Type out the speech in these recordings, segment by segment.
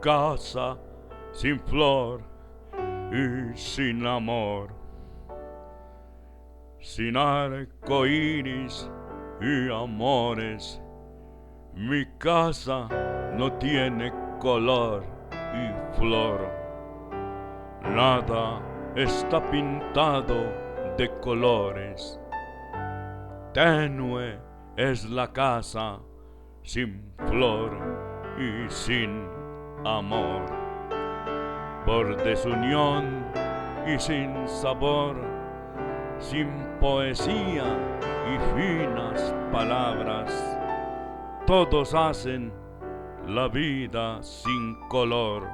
casa sin flor y sin amor, sin arco iris y amores. Mi casa no tiene color y flor. Nada está pintado de colores. Tenue es la casa sin flor y sin amor. Por desunión y sin sabor, sin poesía y finas palabras, todos hacen la vida sin color,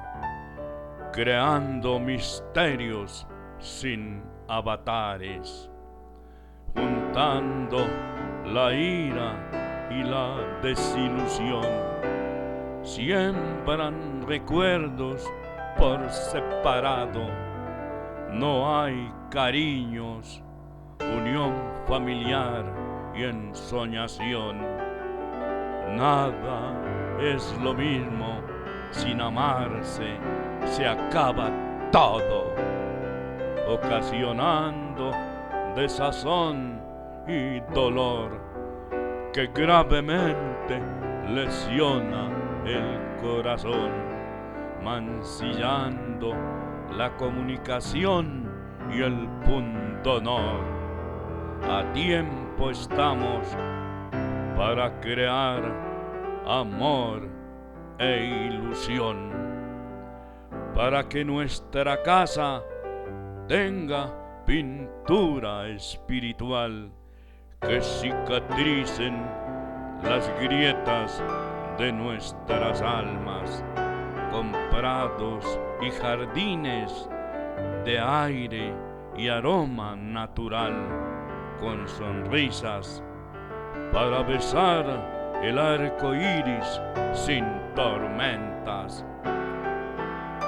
creando misterios sin avatares, juntando la ira y la desilusión. Siembran recuerdos por separado, no hay cariños, unión familiar y ensoñación. Nada es lo mismo, sin amarse se acaba todo, ocasionando desazón y dolor que gravemente lesiona el corazón, mancillando la comunicación y el pundonor. A tiempo estamos para crear amor e ilusión, para que nuestra casa tenga pintura espiritual, que cicatricen las grietas de nuestras almas, con prados y jardines de aire y aroma natural, con sonrisas para besar el arco iris sin tormentas.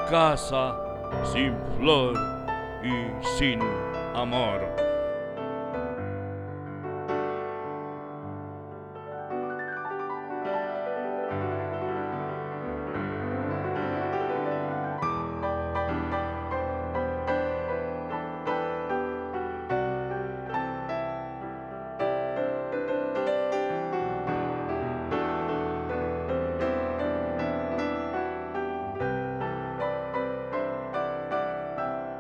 Casa sin flor y sin amor.